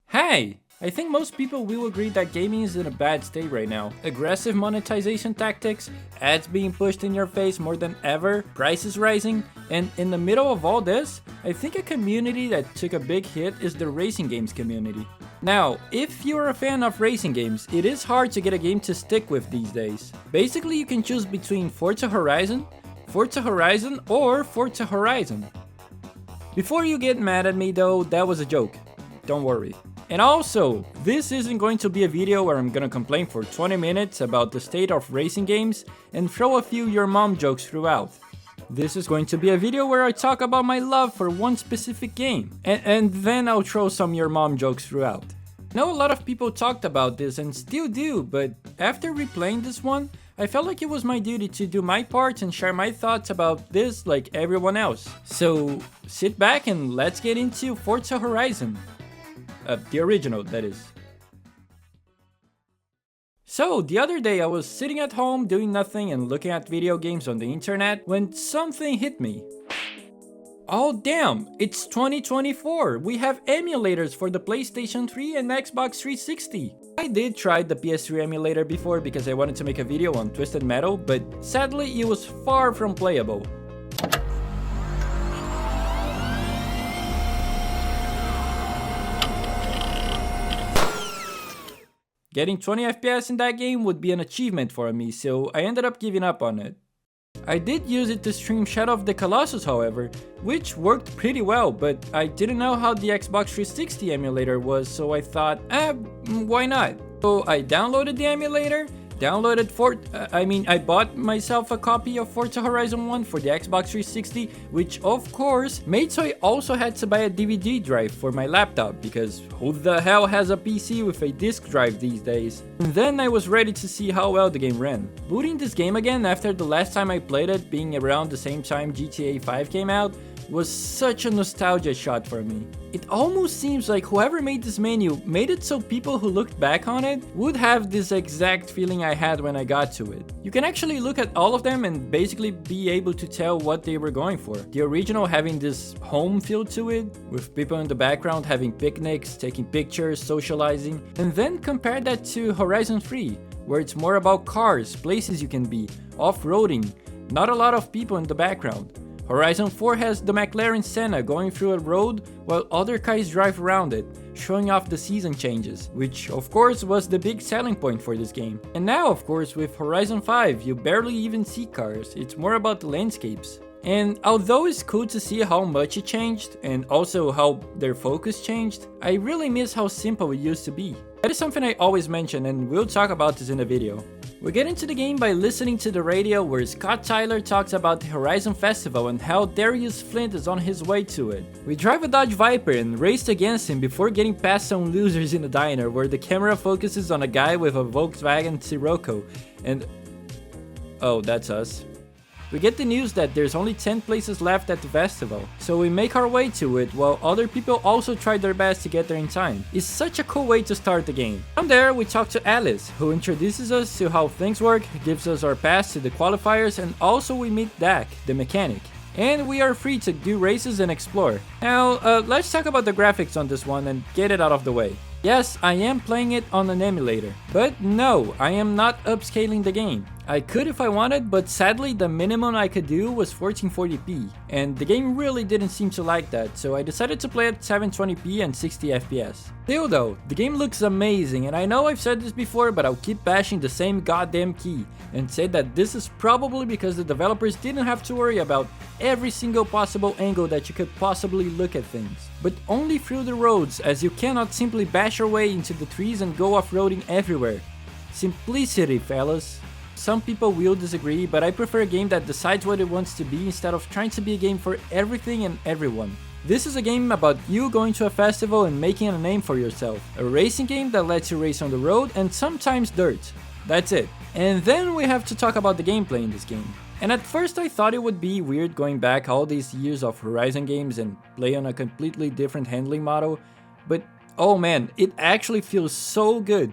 Hey! I think most people will agree that gaming is in a bad state right now. Aggressive monetization tactics, ads being pushed in your face more than ever, prices rising, and in the middle of all this, I think a community that took a big hit is the racing games community. Now, if you're a fan of racing games, it is hard to get a game to stick with these days. Basically, you can choose between Forza Horizon, or Forza Horizon. Before you get mad at me though, that was a joke. Don't worry. And also, this isn't going to be a video where I'm gonna complain for 20 minutes about the state of racing games and throw a few your mom jokes throughout. This is going to be a video where I talk about my love for one specific game, and then I'll throw some your mom jokes throughout. I know a lot of people talked about this and still do, but after replaying this one, I felt like it was my duty to do my part and share my thoughts about this like everyone else. So sit back and let's get into Forza Horizon. The original, that is. So, the other day I was sitting at home doing nothing and looking at video games on the internet when something hit me. Oh damn, it's 2024, we have emulators for the PlayStation 3 and Xbox 360. I did try the PS3 emulator before because I wanted to make a video on Twisted Metal, but sadly it was far from playable. Getting 20 FPS in that game would be an achievement for me, so I ended up giving up on it. I did use it to stream Shadow of the Colossus however, which worked pretty well, but I didn't know how the Xbox 360 emulator was, so I thought, why not? So I downloaded the emulator, I bought myself a copy of Forza Horizon 1 for the Xbox 360, which of course made so I also had to buy a DVD drive for my laptop, because who the hell has a PC with a disk drive these days? And then I was ready to see how well the game ran. Booting this game again after the last time I played it being around the same time GTA 5 came out was such a nostalgia shot for me. It almost seems like whoever made this menu made it so people who looked back on it would have this exact feeling I had when I got to it. You can actually look at all of them and basically be able to tell what they were going for. The original having this home feel to it, with people in the background having picnics, taking pictures, socializing, and then compare that to Horizon 3, where it's more about cars, places you can be, off-roading, not a lot of people in the background. Horizon 4 has the McLaren Senna going through a road while other cars drive around it, showing off the season changes, which of course was the big selling point for this game. And now of course with Horizon 5 you barely even see cars, it's more about the landscapes. And although it's cool to see how much it changed, and also how their focus changed, I really miss how simple it used to be. That is something I always mention, and we'll talk about this in the video. We get into the game by listening to the radio where Scott Tyler talks about the Horizon Festival and how Darius Flint is on his way to it. We drive a Dodge Viper and race against him before getting past some losers in a diner where the camera focuses on a guy with a Volkswagen Sirocco and... oh, that's us. We get the news that there's only 10 places left at the festival, so we make our way to it while other people also try their best to get there in time. It's such a cool way to start the game. From there we talk to Alice, who introduces us to how things work, gives us our pass to the qualifiers, and also we meet Dak, the mechanic. And we are free to do races and explore. Now, let's talk about the graphics on this one and get it out of the way. Yes, I am playing it on an emulator, but no, I am not upscaling the game. I could if I wanted, but sadly the minimum I could do was 1440p, and the game really didn't seem to like that, so I decided to play at 720p and 60 FPS. Still though, the game looks amazing, and I know I've said this before, but I'll keep bashing the same goddamn key, and say that this is probably because the developers didn't have to worry about every single possible angle that you could possibly look at things. But only through the roads, as you cannot simply bash your way into the trees and go off-roading everywhere. Simplicity, fellas. Some people will disagree, but I prefer a game that decides what it wants to be instead of trying to be a game for everything and everyone. This is a game about you going to a festival and making a name for yourself. A racing game that lets you race on the road and sometimes dirt. That's it. And then we have to talk about the gameplay in this game. And at first I thought it would be weird going back all these years of Horizon games and play on a completely different handling model, but oh man, it actually feels so good.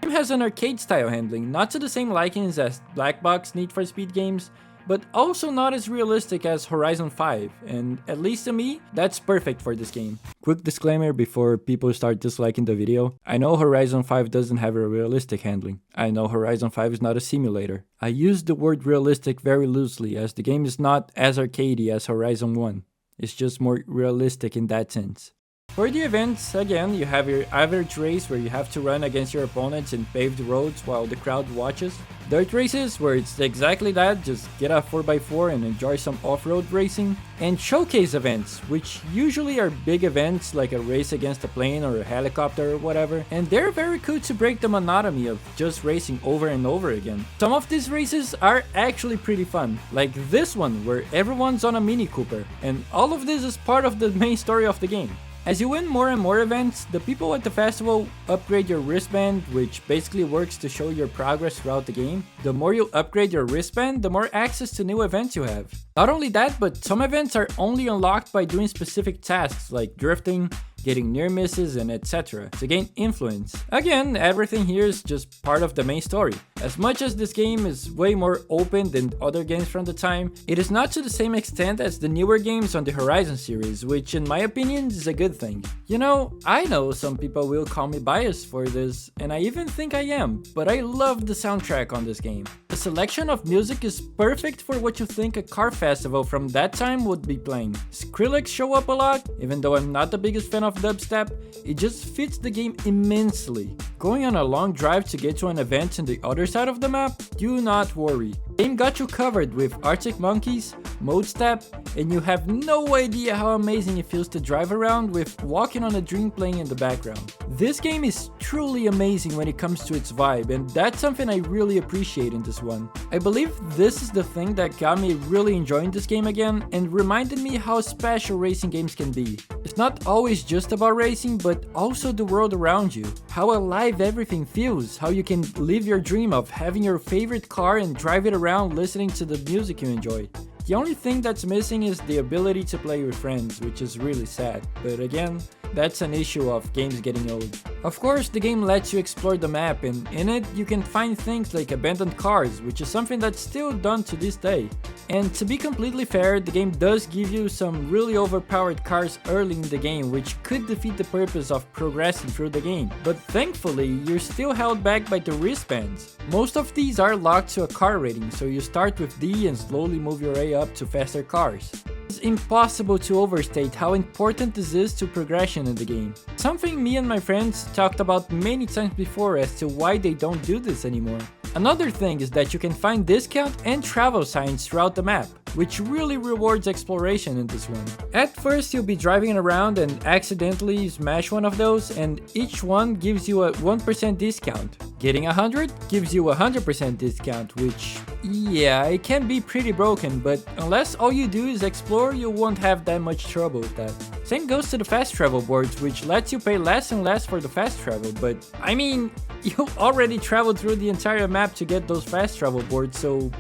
game has an arcade style handling, not to the same likings as Black Box Need for Speed games, but also not as realistic as Horizon 5, and at least to me, that's perfect for this game. Quick disclaimer before people start disliking the video, I know Horizon 5 doesn't have a realistic handling. I know Horizon 5 is not a simulator. I use the word realistic very loosely, as the game is not as arcadey as Horizon 1. It's just more realistic in that sense. For the events, again, you have your average race where you have to run against your opponents in paved roads while the crowd watches. Dirt races where it's exactly that, just get a 4x4 and enjoy some off-road racing. And showcase events, which usually are big events like a race against a plane or a helicopter or whatever. And they're very cool to break the monotony of just racing over and over again. Some of these races are actually pretty fun, like this one where everyone's on a Mini Cooper. And all of this is part of the main story of the game. As you win more and more events, the people at the festival upgrade your wristband, which basically works to show your progress throughout the game. The more you upgrade your wristband, the more access to new events you have. Not only that, but some events are only unlocked by doing specific tasks like drifting, getting near misses, and etc. to gain influence. Again, everything here is just part of the main story. As much as this game is way more open than other games from the time, it is not to the same extent as the newer games on the Horizon series, which in my opinion is a good thing. You know, I know some people will call me biased for this, and I even think I am, but I love the soundtrack on this game. The selection of music is perfect for what you think a car festival from that time would be playing. Skrillex show up a lot, even though I'm not the biggest fan of dubstep, it just fits the game immensely. Going on a long drive to get to an event in the other side of the map? Do not worry. The game got you covered with Arctic Monkeys, Mode Step, and you have no idea how amazing it feels to drive around with Walking on a Dream playing in the background. This game is truly amazing when it comes to its vibe, and that's something I really appreciate in this one. I believe this is the thing that got me really enjoying this game again and reminded me how special racing games can be. It's not always just about racing, but also the world around you. How alive everything feels, how you can live your dream of having your favorite car and drive it around listening to the music you enjoy. The only thing that's missing is the ability to play with friends, which is really sad, but again, that's an issue of games getting old. Of course, the game lets you explore the map, and in it you can find things like abandoned cars, which is something that's still done to this day. And to be completely fair, the game does give you some really overpowered cars early in the game, which could defeat the purpose of progressing through the game. But thankfully, you're still held back by the wristbands. Most of these are locked to a car rating, so you start with D and slowly move your way up to faster cars. It's impossible to overstate how important this is to progression in the game. Something me and my friends talked about many times before as to why they don't do this anymore. Another thing is that you can find discount and travel signs throughout the map, which really rewards exploration in this one. At first you'll be driving around and accidentally smash one of those, and each one gives you a 1% discount. Getting 100 gives you a 100% discount, which, yeah, it can be pretty broken, but unless all you do is explore, you won't have that much trouble with that. Same goes to the fast travel boards, which lets you pay less and less for the fast travel, but I mean, you already traveled through the entire map to get those fast travel boards, so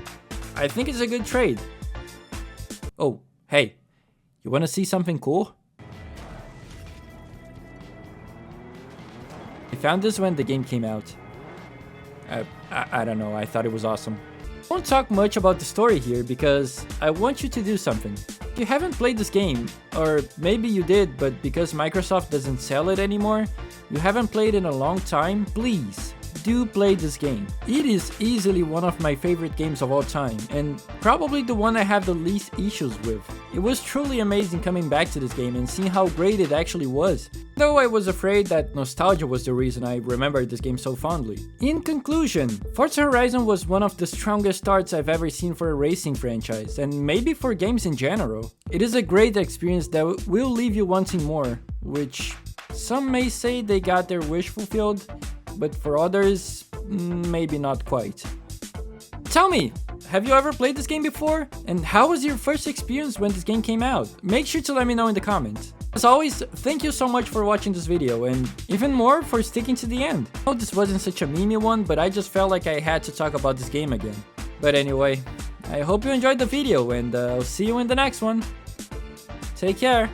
I think it's a good trade. Oh, hey, you wanna see something cool? I found this when the game came out. I don't know, I thought it was awesome. I won't talk much about the story here because I want you to do something. If you haven't played this game, or maybe you did but because Microsoft doesn't sell it anymore, you haven't played in a long time, please do play this game. It is easily one of my favorite games of all time, and probably the one I have the least issues with. It was truly amazing coming back to this game and seeing how great it actually was, though I was afraid that nostalgia was the reason I remembered this game so fondly. In conclusion, Forza Horizon was one of the strongest starts I've ever seen for a racing franchise, and maybe for games in general. It is a great experience that will leave you wanting more, which some may say they got their wish fulfilled, but for others, maybe not quite. Tell me, have you ever played this game before? And how was your first experience when this game came out? Make sure to let me know in the comments. As always, thank you so much for watching this video, and even more for sticking to the end. I know this wasn't such a memey one, but I just felt like I had to talk about this game again. But anyway, I hope you enjoyed the video, and I'll see you in the next one. Take care!